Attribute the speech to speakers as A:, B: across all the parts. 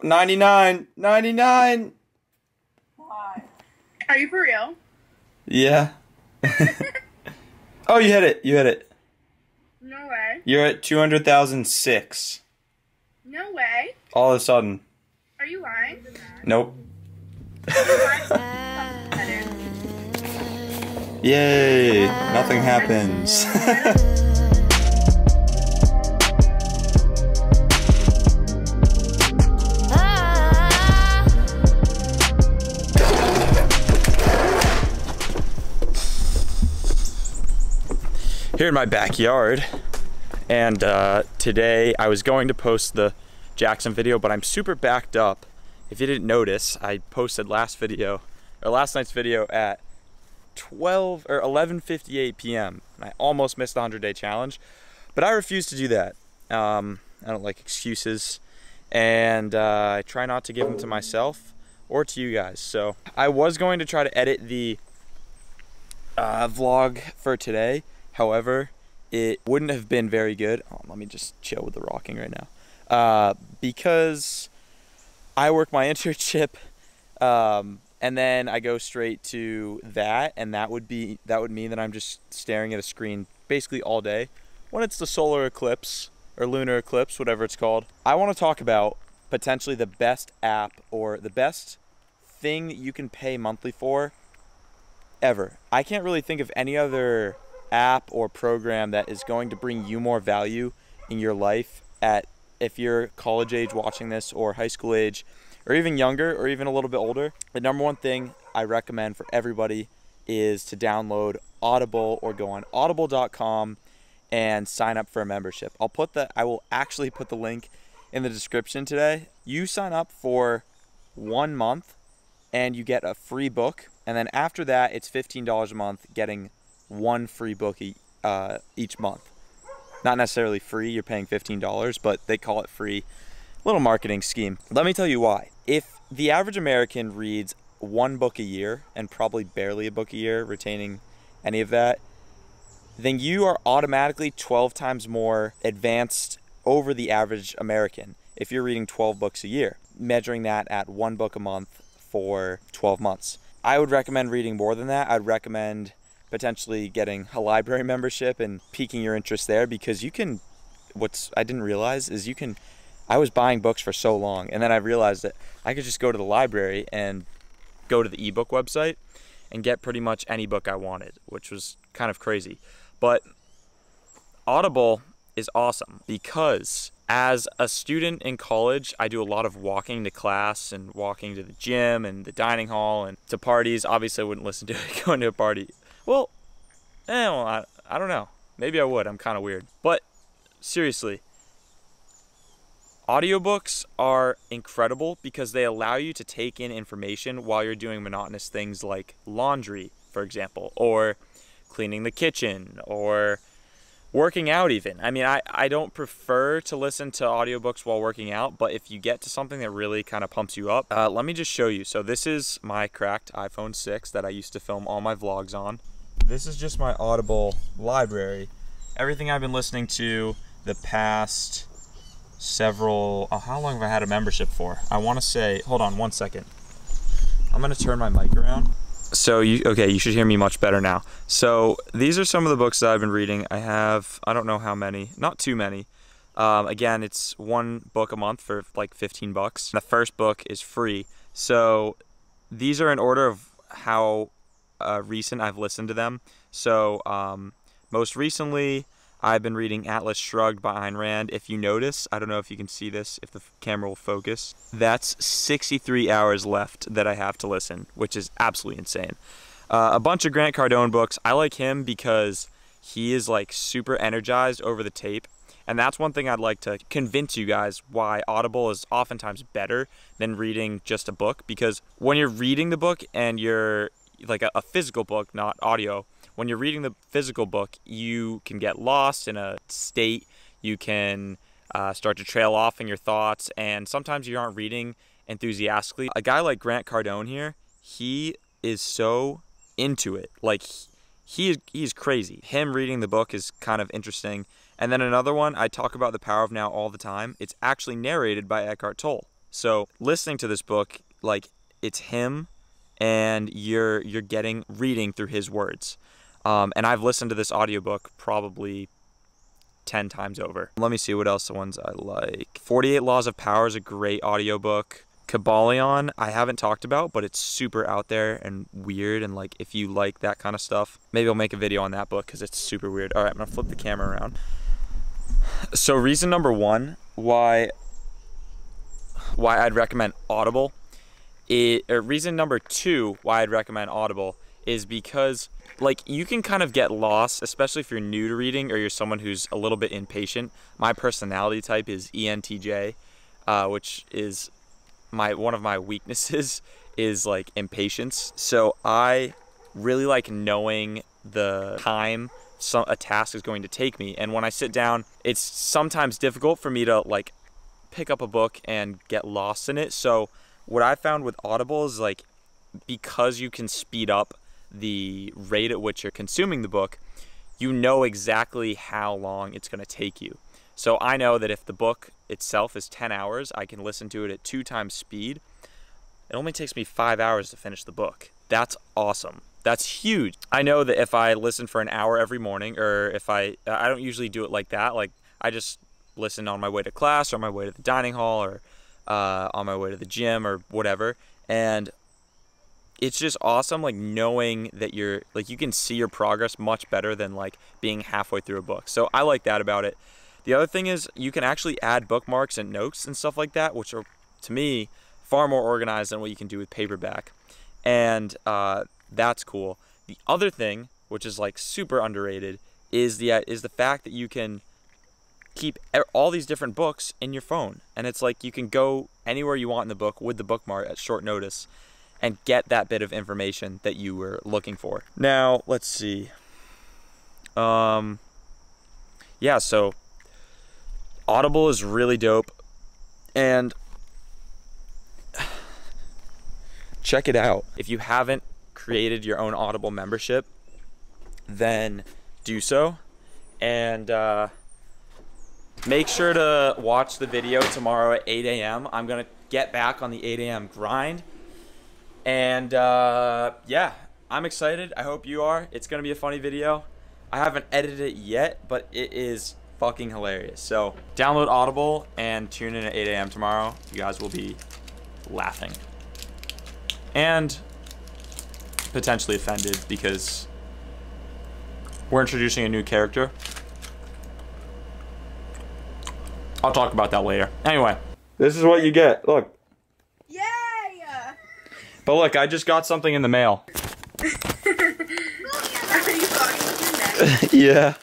A: 99. 99.
B: Why? Are you for real?
A: Yeah. Oh, you hit it. You hit it.
B: No way.
A: You're at 200,006.
B: No way.
A: All of a sudden.
B: Are you lying?
A: Nope. Yay. Nothing happens. Here in my backyard, and today I was going to post the Jackson video, but I'm super backed up. If you didn't notice, I posted last night's video at 12 or 11:58 p.m. and I almost missed the 100-day challenge, but I refuse to do that. I don't like excuses, and I try not to give them to myself or to you guys. So I was going to try to edit the vlog for today. However, it wouldn't have been very good. Oh, let me just chill with the rocking right now. Because I work my internship, and then I go straight to that, and that would mean that I'm just staring at a screen basically all day. When it's the solar eclipse or lunar eclipse, whatever it's called, I want to talk about potentially the best app or the best thing that you can pay monthly for ever. I can't really think of any other app or program that is going to bring you more value in your life if you're college age watching this, or high school age, or even younger, or even a little bit older. The number one thing I recommend for everybody is to download Audible or go on audible.com and sign up for a membership. I will actually put the link in the description today. You sign up for 1 month and you get a free book, and then after that it's $15 a month, getting one free book each month. Not necessarily free, you're paying $15, but they call it free. Little marketing scheme. Let me tell you why. If the average American reads 1 book a year, and probably barely a book a year, retaining any of that, then you are automatically 12 times more advanced over the average American if you're reading 12 books a year, measuring that at 1 book a month for 12 months. I would recommend reading more than that. I'd recommend potentially getting a library membership and piquing your interest there, because you can, I didn't realize is I was buying books for so long, and then I realized that I could just go to the library and go to the ebook website and get pretty much any book I wanted, which was kind of crazy. But Audible is awesome because as a student in college, I do a lot of walking to class and walking to the gym and the dining hall and to parties. Obviously, I wouldn't listen to it going to a party. Well, I don't know. Maybe I would. I'm kind of weird. But seriously, audiobooks are incredible because they allow you to take in information while you're doing monotonous things like laundry, for example, or cleaning the kitchen, or working out even. I mean, I don't prefer to listen to audiobooks while working out, but if you get to something that really kind of pumps you up, let me just show you. So this is my cracked iPhone 6 that I used to film all my vlogs on. This is just my Audible library. Everything I've been listening to the past several, how long have I had a membership for? I want to say, hold on 1 second. I'm going to turn my mic around. So okay, you should hear me much better now. So these are some of the books that I've been reading. I don't know how many, not too many. Again, it's 1 book a month for like 15 bucks. The first book is free. So these are in order of how recent I've listened to them. So most recently I've been reading Atlas Shrugged by Ayn Rand. If you notice, I don't know if you can see this, if the camera will focus, that's 63 hours left that I have to listen, which is absolutely insane. A bunch of Grant Cardone books. I like him because he is like super energized over the tape, and that's one thing I'd like to convince you guys why Audible is oftentimes better than reading just a book, because when you're reading the book and you're like a physical book, not audio, when you're reading the physical book, you can get lost in a state. You can start to trail off in your thoughts, and sometimes you aren't reading enthusiastically. A guy like Grant Cardone here, he is so into it. Like, he's crazy. Him reading the book is kind of interesting. And then another one, I talk about The Power of Now all the time. It's actually narrated by Eckhart Tolle. So listening to this book, like, it's him and you're reading through his words. And I've listened to this audiobook probably 10 times over. Let me see what else the ones I like. 48 Laws of Power is a great audiobook. Kabbalion, I haven't talked about, but it's super out there and weird, and like, if you like that kind of stuff, maybe I'll make a video on that book because it's super weird. All right, I'm gonna flip the camera around. So reason number one why I'd recommend Audible, reason number two why I'd recommend Audible is because, like, you can kind of get lost, especially if you're new to reading or you're someone who's a little bit impatient. My personality type is ENTJ, which is one of my weaknesses is like impatience. So I really like knowing the time a task is going to take me. And when I sit down, it's sometimes difficult for me to like pick up a book and get lost in it. So what I found with Audible is, like, because you can speed up the rate at which you're consuming the book, you know exactly how long it's going to take you. So I know that if the book itself is 10 hours, I can listen to it at 2 times speed. It only takes me 5 hours to finish the book. That's awesome. That's huge. I know that if I listen for an hour every morning, or if I don't usually do it like that. Like, I just listen on my way to class or on my way to the dining hall or on my way to the gym or whatever. And it's just awesome, like, knowing that you're, like, you can see your progress much better than like being halfway through a book. So I like that about it. The other thing is you can actually add bookmarks and notes and stuff like that, which are, to me, far more organized than what you can do with paperback. And that's cool. The other thing, which is like super underrated, is the fact that you can keep all these different books in your phone. And it's like you can go anywhere you want in the book with the bookmark at short notice and get that bit of information that you were looking for. Now, let's see. Yeah, so Audible is really dope, and check it out. If you haven't created your own Audible membership, then do so, and make sure to watch the video tomorrow at 8 a.m. I'm gonna get back on the 8 a.m. grind, and yeah, I'm excited. I hope you are. It's gonna be a funny video. I haven't edited it yet, but it is fucking hilarious. So download Audible and tune in at 8 a.m. tomorrow. You guys will be laughing and potentially offended because we're introducing a new character. I'll talk about that later. Anyway, this is what you get. Look.
B: Yay!
A: But look, I just got something in the mail.
B: Are you talking with your neck?
A: Yeah.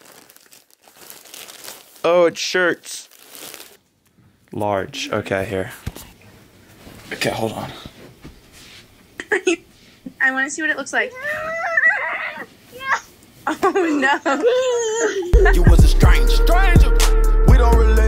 A: Oh, it's shirts. Large. Okay, here. Okay, hold on.
B: I want to see what it looks like. Oh no.
C: You was a stranger. We don't relate.